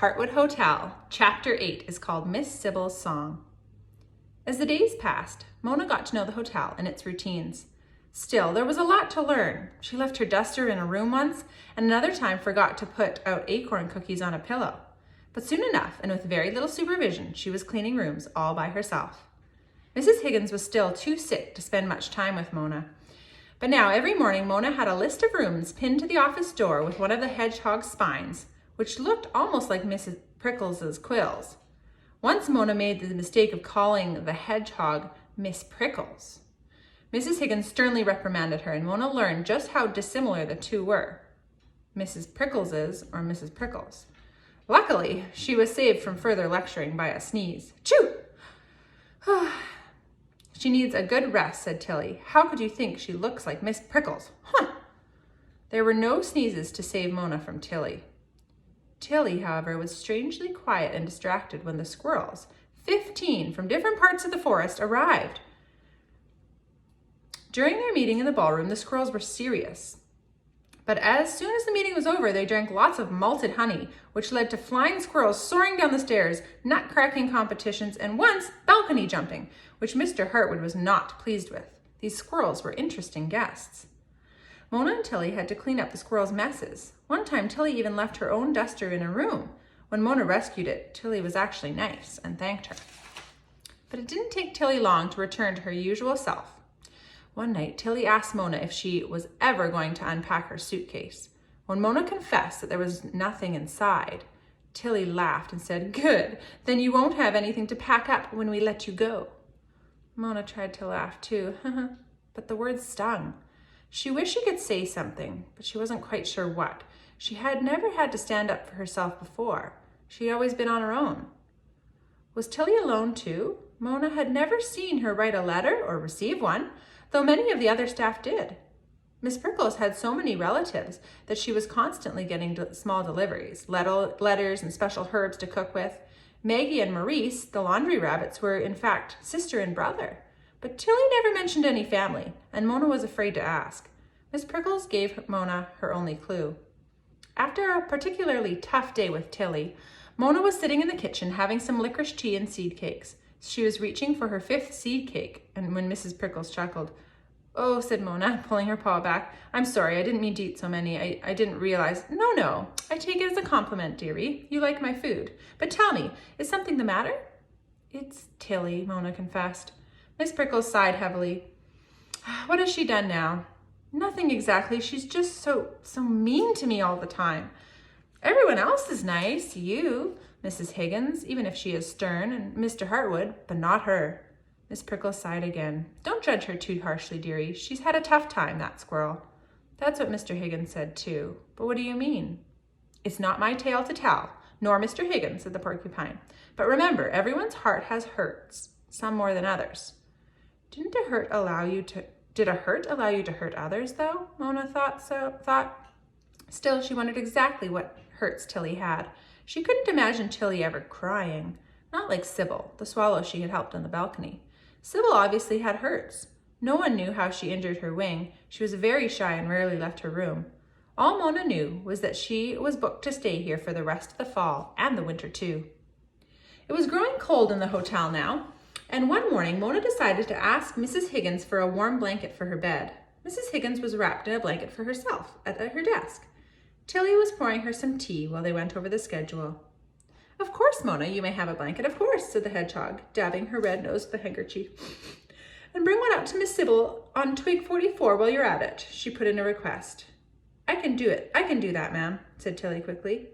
Heartwood Hotel, Chapter 8 is called Miss Sybil's Song. As the days passed, Mona got to know the hotel and its routines. Still, there was a lot to learn. She left her duster in a room once, and another time forgot to put out acorn cookies on a pillow. But soon enough, and with very little supervision, she was cleaning rooms all by herself. Mrs. Higgins was still too sick to spend much time with Mona. But now, every morning, Mona had a list of rooms pinned to the office door with one of the hedgehog's spines, which looked almost like Mrs. Prickles's quills. Once Mona made the mistake of calling the hedgehog Miss Prickles. Mrs. Higgins sternly reprimanded her, and Mona learned just how dissimilar the two were, Mrs. Prickles's or Mrs. Prickles. Luckily, she was saved from further lecturing by a sneeze. Achoo! She needs a good rest, said Tilly. How could you think she looks like Miss Prickles? Huh! There were no sneezes to save Mona from Tilly. Tilly, however, was strangely quiet and distracted when the squirrels, 15 from different parts of the forest, arrived. During their meeting in the ballroom, the squirrels were serious. But as soon as the meeting was over, they drank lots of malted honey, which led to flying squirrels soaring down the stairs, nut-cracking competitions, and once balcony jumping, which Mr. Heartwood was not pleased with. These squirrels were interesting guests. Mona and Tilly had to clean up the squirrels' messes. One time, Tilly even left her own duster in a room. When Mona rescued it, Tilly was actually nice and thanked her. But it didn't take Tilly long to return to her usual self. One night, Tilly asked Mona if she was ever going to unpack her suitcase. When Mona confessed that there was nothing inside, Tilly laughed and said, "Good, then you won't have anything to pack up when we let you go." Mona tried to laugh too, but the words stung. She wished she could say something, but she wasn't quite sure what. She had never had to stand up for herself before. She had always been on her own. Was Tilly alone too? Mona had never seen her write a letter or receive one, though many of the other staff did. Miss Prickles had so many relatives that she was constantly getting small deliveries, letters and special herbs to cook with. Maggie and Maurice, the laundry rabbits, were in fact sister and brother. But Tilly never mentioned any family, and Mona was afraid to ask. Miss Prickles gave Mona her only clue. After a particularly tough day with Tilly, Mona was sitting in the kitchen having some licorice tea and seed cakes. She was reaching for her 5th seed cake, and when Mrs. Prickles chuckled, "Oh," said Mona, pulling her paw back. "I'm sorry, I didn't mean to eat so many. I didn't realize." No, I take it as a compliment, dearie. You like my food. But tell me, is something the matter?" "It's Tilly," Mona confessed. Miss Prickles sighed heavily. "What has she done now?" "Nothing exactly. She's just so mean to me all the time. Everyone else is nice. You, Mrs. Higgins, even if she is stern, and Mr. Heartwood, but not her." Miss Prickles sighed again. "Don't judge her too harshly, dearie. She's had a tough time, that squirrel." "That's what Mr. Higgins said too. But what do you mean?" "It's not my tale to tell, nor Mr. Higgins," said the porcupine. "But remember, everyone's heart has hurts, some more than others." Did a hurt allow you to hurt others, though? Mona thought. Still, she wondered exactly what hurts Tilly had. She couldn't imagine Tilly ever crying. Not like Sybil, the swallow she had helped on the balcony. Sybil obviously had hurts. No one knew how she injured her wing. She was very shy and rarely left her room. All Mona knew was that she was booked to stay here for the rest of the fall and the winter too. It was growing cold in the hotel now, and one morning Mona decided to ask Mrs. Higgins for a warm blanket for her bed. Mrs. Higgins was wrapped in a blanket for herself at her desk. Tilly was pouring her some tea while they went over the schedule. "Of course, Mona, you may have a blanket, of course," said the hedgehog, dabbing her red nose with a handkerchief. "And bring one up to Miss Sybil on twig 44 while you're at it," she put in a request. I can do that, ma'am," said Tilly quickly.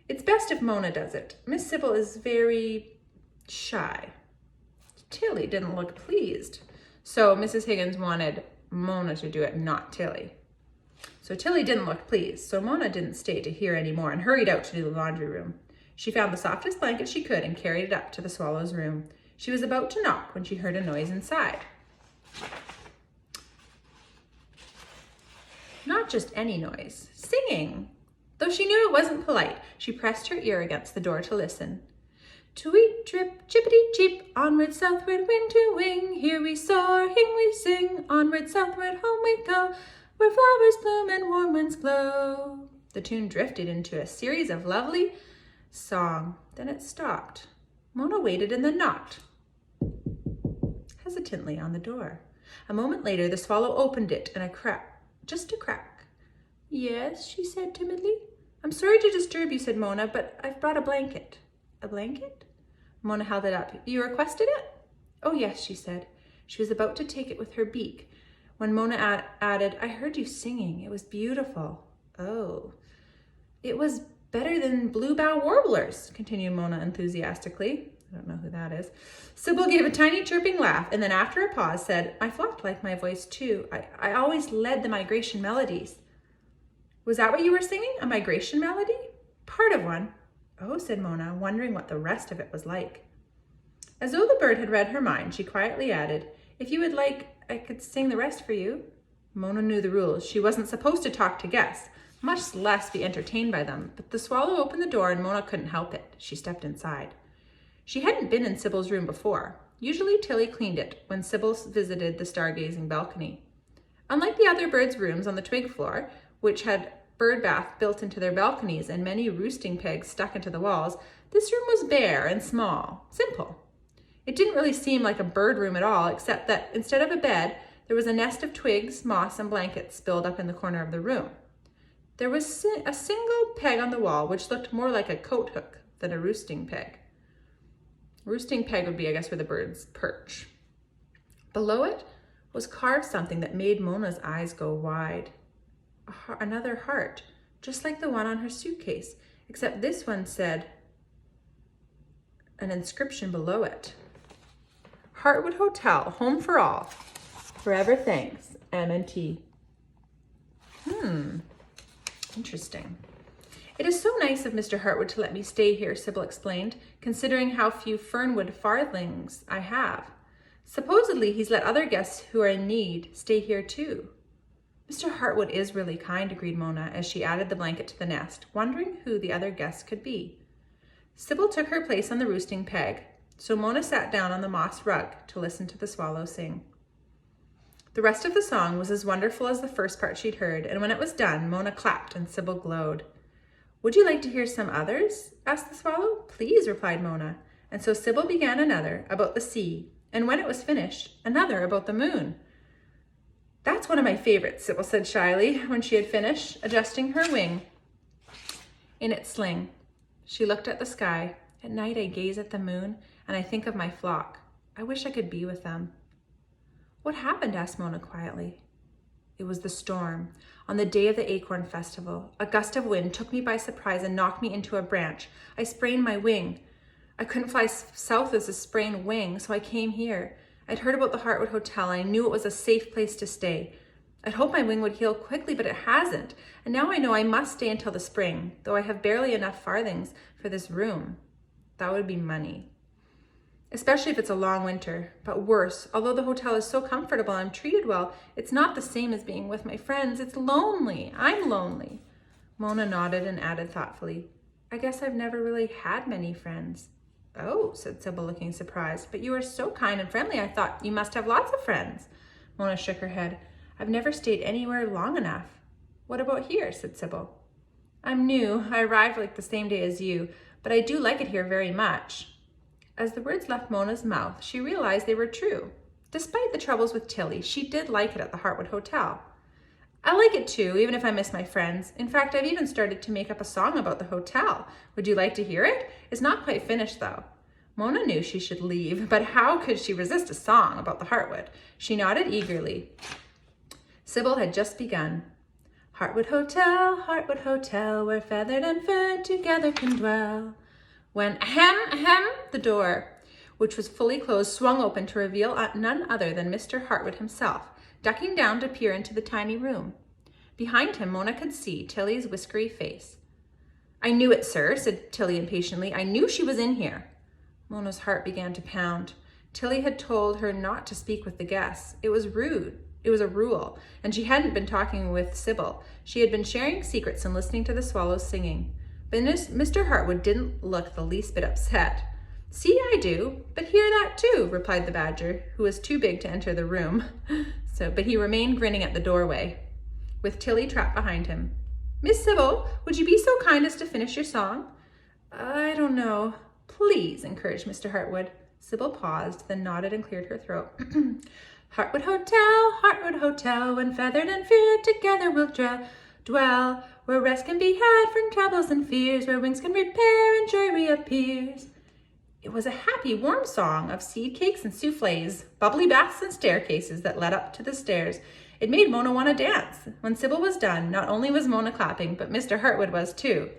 "It's best if Mona does it. Miss Sybil is very shy." Tilly didn't look pleased. So Mrs. Higgins wanted Mona to do it, not Tilly. So Tilly didn't look pleased, so Mona didn't stay to hear any more and hurried out to do the laundry room. She found the softest blanket she could and carried it up to the swallow's room. She was about to knock when she heard a noise inside. Not just any noise, singing. Though she knew it wasn't polite, she pressed her ear against the door to listen. "Tweet, drip, chippity, cheep, onward, southward, wing to wing, here we soar, hing we sing, onward, southward, home we go, where flowers bloom and warm winds blow." The tune drifted into a series of lovely song. Then it stopped. Mona waited and then knocked hesitantly on the door. A moment later, the swallow opened it and just a crack. Yes, she said timidly. I'm sorry to disturb you, said Mona, but I've brought a blanket. A blanket? Mona held it up. You requested it? Oh, yes, she said. She was about to take it with her beak when Mona added, I heard you singing. It was beautiful. Oh. It was better than bluebow warblers, continued Mona enthusiastically. I don't know who that is. Sybil gave a tiny chirping laugh and then after a pause said, my flock liked my voice too. I always led the migration melodies. Was that what you were singing? A migration melody? Part of one. Oh, said Mona, wondering what the rest of it was like. As though the bird had read her mind, she quietly added, if you would like, I could sing the rest for you. Mona knew the rules. She wasn't supposed to talk to guests, much less be entertained by them, but the swallow opened the door and Mona couldn't help it. She stepped inside. She hadn't been in Sybil's room before. Usually Tilly cleaned it when Sybil visited the stargazing balcony. Unlike the other birds' rooms on the twig floor, which had bird bath built into their balconies and many roosting pegs stuck into the walls, this room was bare and small, simple. It didn't really seem like a bird room at all, except that instead of a bed, there was a nest of twigs, moss, and blankets spilled up in the corner of the room. There was a single peg on the wall, which looked more like a coat hook than a roosting peg. Roosting peg would be, I guess, where the birds perch. Below it was carved something that made Mona's eyes go wide. Another heart, just like the one on her suitcase, except this one said an inscription below it. Heartwood Hotel, home for all. Forever thanks, M&T. Interesting. It is so nice of Mr. Heartwood to let me stay here, Sybil explained, considering how few fernwood farthings I have. Supposedly, he's let other guests who are in need stay here too. Mr. Heartwood is really kind, agreed Mona, as she added the blanket to the nest, wondering who the other guests could be. Sybil took her place on the roosting peg, so Mona sat down on the moss rug to listen to the swallow sing. The rest of the song was as wonderful as the first part she'd heard, and when it was done, Mona clapped and Sybil glowed. Would you like to hear some others? Asked the swallow. Please, replied Mona. And so Sybil began another about the sea, and when it was finished, another about the moon. That's one of my favorites, Sybil said shyly when she had finished, adjusting her wing in its sling. She looked at the sky. At night I gaze at the moon, and I think of my flock. I wish I could be with them. What happened? Asked Mona quietly. It was the storm. On the day of the Acorn Festival, a gust of wind took me by surprise and knocked me into a branch. I sprained my wing. I couldn't fly south as a sprained wing, so I came here. I'd heard about the Heartwood Hotel, and I knew it was a safe place to stay. I'd hoped my wing would heal quickly, but it hasn't. And now I know I must stay until the spring, though I have barely enough farthings for this room. That would be money. Especially if it's a long winter. But worse, although the hotel is so comfortable and I'm treated well, it's not the same as being with my friends. It's lonely. I'm lonely. Mona nodded and added thoughtfully, I guess I've never really had many friends. Oh, said Sybil, looking surprised. But you are so kind and friendly. I thought you must have lots of friends. Mona shook her head. I've never stayed anywhere long enough. What about here? Said Sybil. I'm new. I arrived like the same day as you, but I do like it here very much. As the words left Mona's mouth, she realized they were true. Despite the troubles with Tilly, she did like it at the Heartwood Hotel. I like it too, even if I miss my friends. In fact, I've even started to make up a song about the hotel. Would you like to hear it? It's not quite finished, though. Mona knew she should leave, but how could she resist a song about the Heartwood? She nodded eagerly. Sybil had just begun. Heartwood Hotel, where feathered and furred together can dwell. When ahem, the door, which was fully closed, swung open to reveal none other than Mr. Heartwood himself, ducking down to peer into the tiny room. Behind him, Mona could see Tilly's whiskery face. I knew it, sir, said Tilly impatiently. I knew she was in here. Mona's heart began to pound. Tilly had told her not to speak with the guests. It was rude. It was a rule, and she hadn't been talking with Sybil. She had been sharing secrets and listening to the swallows singing. But Mr. Heartwood didn't look the least bit upset. See, I do, but hear that too, replied the badger, who was too big to enter the room. But he remained grinning at the doorway, with Tilly trapped behind him. Miss Sybil, would you be so kind as to finish your song? I don't know. Please, encouraged Mr. Heartwood. Sybil paused, then nodded and cleared her throat. Heartwood Hotel, when feathered and feared together we'll dwell, where rest can be had from troubles and fears, where wings can repair and joy reappears. It was a happy, warm song of seed cakes and souffles, bubbly baths and staircases that led up to the stairs. It made Mona want to dance. When Sybil was done, not only was Mona clapping, but Mr. Heartwood was too.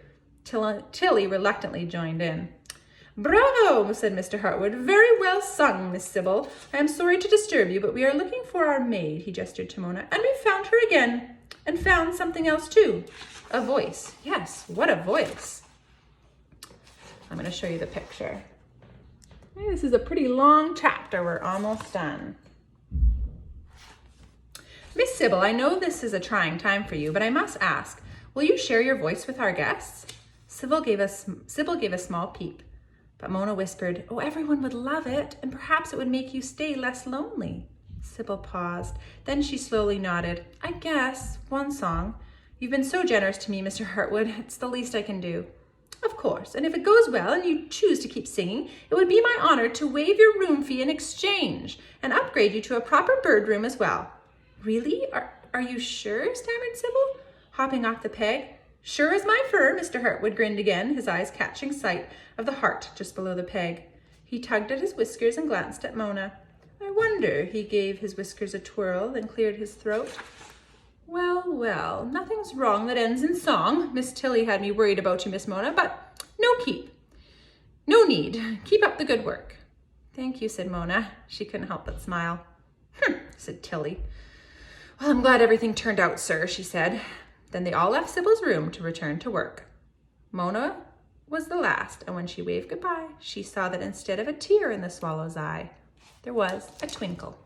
Tilly reluctantly joined in. Bravo, said Mr. Heartwood. Very well sung, Miss Sybil. I am sorry to disturb you, but we are looking for our maid, he gestured to Mona, and we found her again, and found something else too. A voice. Yes, what a voice. I'm going to show you the picture. Hey, this is a pretty long chapter. We're almost done. Miss Sybil, I know this is a trying time for you, but I must ask, will you share your voice with our guests? Sybil gave a small peep, but Mona whispered, oh, everyone would love it, and perhaps it would make you stay less lonely. Sybil paused. Then she slowly nodded. I guess, one song. You've been so generous to me, Mr. Heartwood. It's the least I can do. Of course, and if it goes well and you choose to keep singing, it would be my honor to waive your room fee in exchange and upgrade you to a proper bird room as well. Really? Are you sure? Stammered Sybil, hopping off the peg. Sure as my fur, Mr. Heartwood grinned again, his eyes catching sight of the heart just below the peg. He tugged at his whiskers and glanced at Mona. I wonder, he gave his whiskers a twirl, then cleared his throat. Well, well, nothing's wrong that ends in song. Miss Tilly had me worried about you, Miss Mona, but no need. Keep up the good work. Thank you, said Mona. She couldn't help but smile. Said Tilly. Well, I'm glad everything turned out, sir, she said. Then they all left Sybil's room to return to work. Mona was the last, and when she waved goodbye, she saw that instead of a tear in the swallow's eye, there was a twinkle.